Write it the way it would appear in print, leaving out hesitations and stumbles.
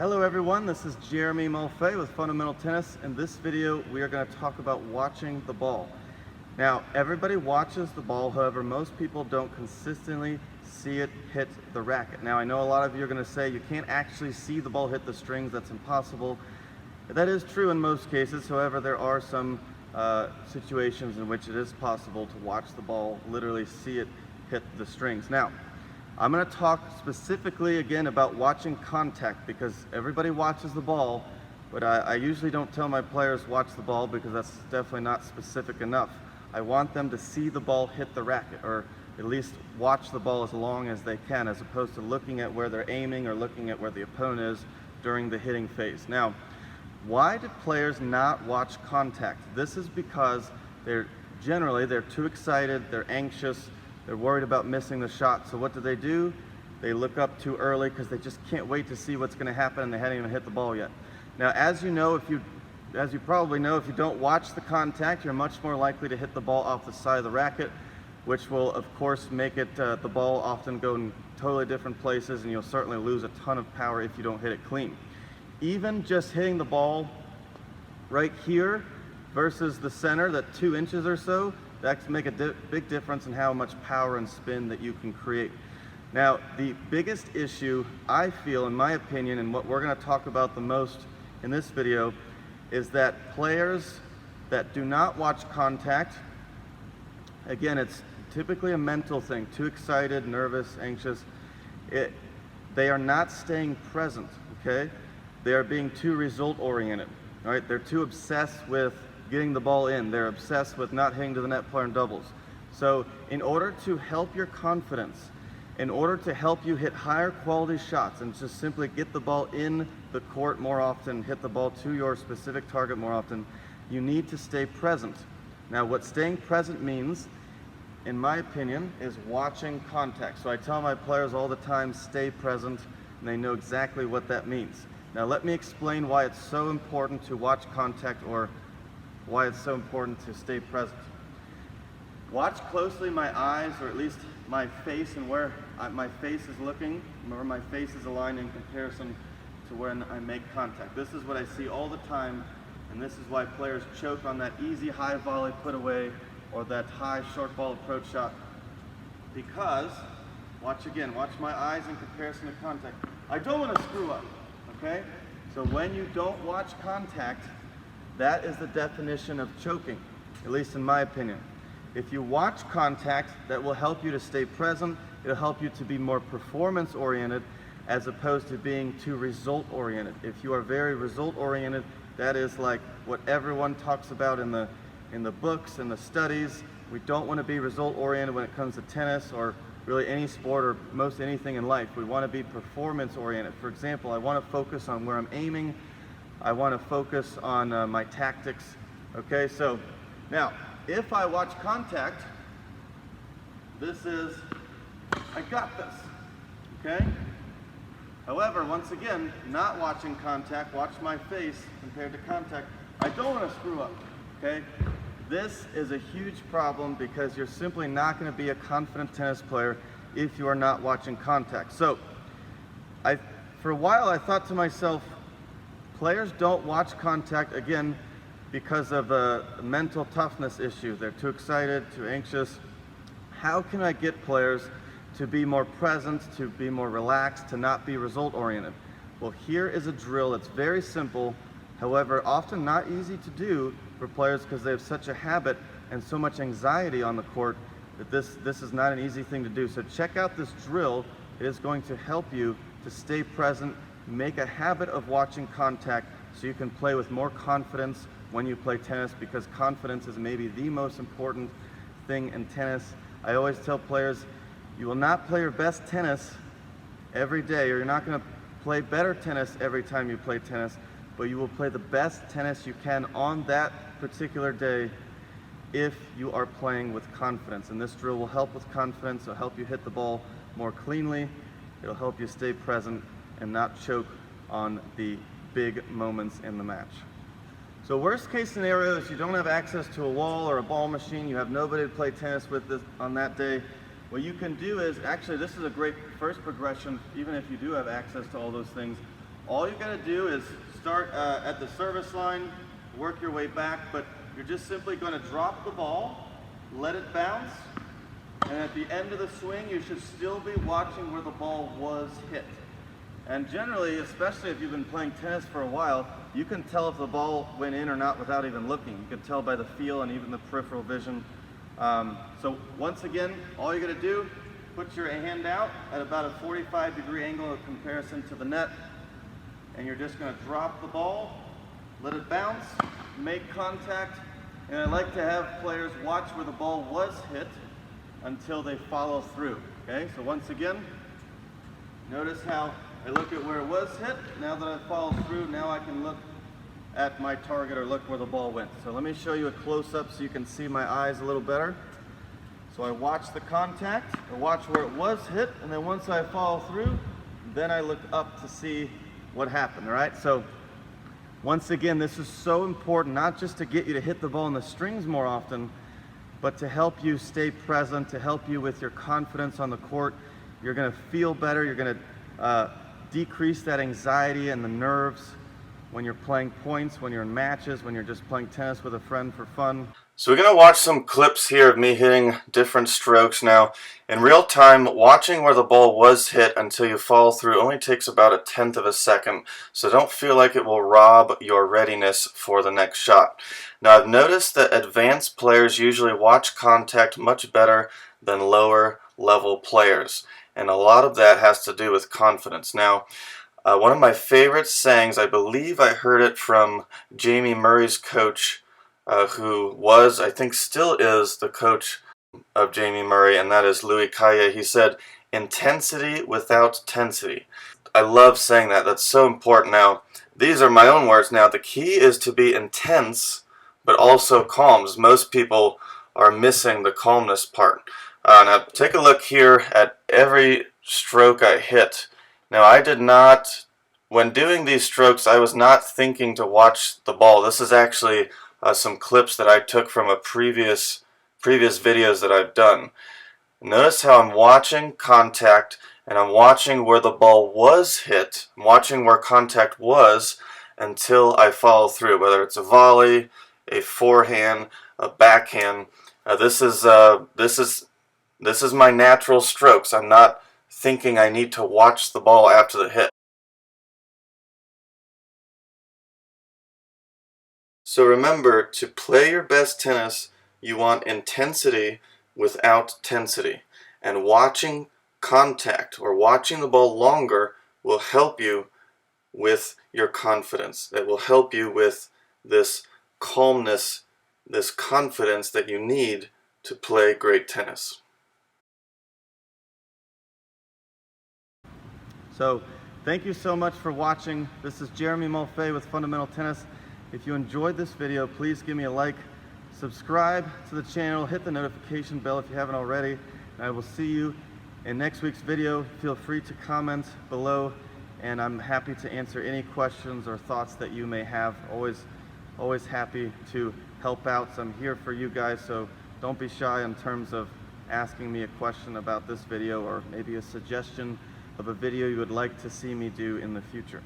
Hello everyone, this is Jeremy Mulfay with Fundamental Tennis. In this video, we are going to talk about watching the ball. Now, everybody watches the ball, however, most people don't consistently see it hit the racket. Now, I know a lot of you are going to say you can't actually see the ball hit the strings, that's impossible. That is true in most cases, however, there are some situations in which it is possible to watch the ball, literally see it hit the strings. Now, I'm going to talk specifically again about watching contact because everybody watches the ball, but I usually don't tell my players watch the ball because that's definitely not specific enough. I want them to see the ball hit the racket, or at least watch the ball as long as they can, as opposed to looking at where they're aiming or looking at where the opponent is during the hitting phase. Now, why do players not watch contact? This is because they're too excited, they're anxious, they're worried about missing the shot. So what do? They look up too early because they just can't wait to see what's going to happen, and they haven't even hit the ball yet. Now, as you probably know, if you don't watch the contact, you're much more likely to hit the ball off the side of the racket, which will, of course, make it the ball often go in totally different places, and you'll certainly lose a ton of power if you don't hit it clean. Even just hitting the ball right here versus the center, that 2 inches or so, that can make a big difference in how much power and spin that you can create. Now, the biggest issue, I feel, in my opinion, and what we're going to talk about the most in this video, is that players that do not watch contact, again, it's typically a mental thing, too excited, nervous, anxious, they are not staying present, okay? They are being too result-oriented, all right? They're too obsessed with getting the ball in. They're obsessed with not hitting to the net player in doubles. So in order to help your confidence, in order to help you hit higher quality shots and just simply get the ball in the court more often, hit the ball to your specific target more often, you need to stay present. Now, what staying present means, in my opinion, is watching contact. So I tell my players all the time, stay present, and they know exactly what that means. Now let me explain why it's so important to watch contact, or why it's so important to stay present. Watch closely my eyes, or at least my face, and where my face is looking, where my face is aligned in comparison to when I make contact. This is what I see all the time, and this is why players choke on that easy high volley put away or that high short ball approach shot. Because, watch my eyes in comparison to contact. I don't want to screw up, okay? So when you don't watch contact, that is the definition of choking, at least in my opinion. If you watch contact, that will help you to stay present. It'll help you to be more performance-oriented as opposed to being too result-oriented. If you are very result-oriented, that is like what everyone talks about in the books and the studies. We don't want to be result-oriented when it comes to tennis or really any sport or most anything in life. We want to be performance-oriented. For example, I want to focus on where I'm aiming. I want to focus on my tactics. Okay, so now if I watch contact, this is, I got this, okay? However, once again, not watching contact, watch my face compared to contact, I don't want to screw up, okay? This is a huge problem because you're simply not going to be a confident tennis player if you are not watching contact. So, for a while I thought to myself, players don't watch contact, again, because of a mental toughness issue. They're too excited, too anxious. How can I get players to be more present, to be more relaxed, to not be result-oriented? Well, here is a drill that's very simple, however, often not easy to do for players because they have such a habit and so much anxiety on the court that this is not an easy thing to do. So check out this drill. It is going to help you to stay present, make a habit of watching contact so you can play with more confidence when you play tennis, because confidence is maybe the most important thing in tennis. I always tell players, you will not play your best tennis every day, or you're not going to play better tennis every time you play tennis, but you will play the best tennis you can on that particular day if you are playing with confidence. And this drill will help with confidence. It'll help you hit the ball more cleanly. It'll help you stay present and not choke on the big moments in the match. So worst case scenario is you don't have access to a wall or a ball machine, you have nobody to play tennis with on that day. What you can do is, actually this is a great first progression, even if you do have access to all those things, all you gotta do is start at the service line, work your way back, but you're just simply gonna drop the ball, let it bounce, and at the end of the swing, you should still be watching where the ball was hit. And generally, especially if you've been playing tennis for a while, you can tell if the ball went in or not without even looking. You can tell by the feel and even the peripheral vision. So once again, all you gotta do, put your hand out at about a 45-degree angle of comparison to the net, and you're just gonna drop the ball, let it bounce, make contact, and I like to have players watch where the ball was hit until they follow through. Okay, so once again, notice how I look at where it was hit. Now that I've followed through, now I can look at my target or look where the ball went. So let me show you a close-up so you can see my eyes a little better. So I watch the contact, I watch where it was hit, and then once I follow through, then I look up to see what happened, all right? So once again, this is so important, not just to get you to hit the ball in the strings more often, but to help you stay present, to help you with your confidence on the court. You're gonna feel better, you're gonna decrease that anxiety and the nerves when you're playing points, when you're in matches, when you're just playing tennis with a friend for fun. So we're going to watch some clips here of me hitting different strokes. Now, in real time, watching where the ball was hit until you follow through only takes about 1/10 of a second, so don't feel like it will rob your readiness for the next shot. Now, I've noticed that advanced players usually watch contact much better than lower level players, and a lot of that has to do with confidence. Now, one of my favorite sayings, I believe I heard it from Jamie Murray's coach, who was, I think still is, the coach of Jamie Murray, and that is Louis Caille. He said, "Intensity without tensity." I love saying that. That's so important. Now, these are my own words. Now, the key is to be intense, but also calm, as most people are missing the calmness part. Now, take a look here at every stroke I hit. Now, I did not, when doing these strokes, I was not thinking to watch the ball. This is actually some clips that I took from a previous videos that I've done. Notice how I'm watching contact, and I'm watching where the ball was hit. I'm watching where contact was until I follow through, whether it's a volley, a forehand, a backhand. This is my natural strokes. I'm not thinking I need to watch the ball after the hit. So remember, to play your best tennis, you want intensity without tensity. And watching contact or watching the ball longer will help you with your confidence. It will help you with this calmness, this confidence that you need to play great tennis. So, thank you so much for watching. This is Jeremy Mulfay with Fundamental Tennis. If you enjoyed this video, please give me a like, subscribe to the channel, hit the notification bell if you haven't already, and I will see you in next week's video. Feel free to comment below, and I'm happy to answer any questions or thoughts that you may have. Always happy to help out. So I'm here for you guys, so don't be shy in terms of asking me a question about this video or maybe a suggestion of a video you would like to see me do in the future.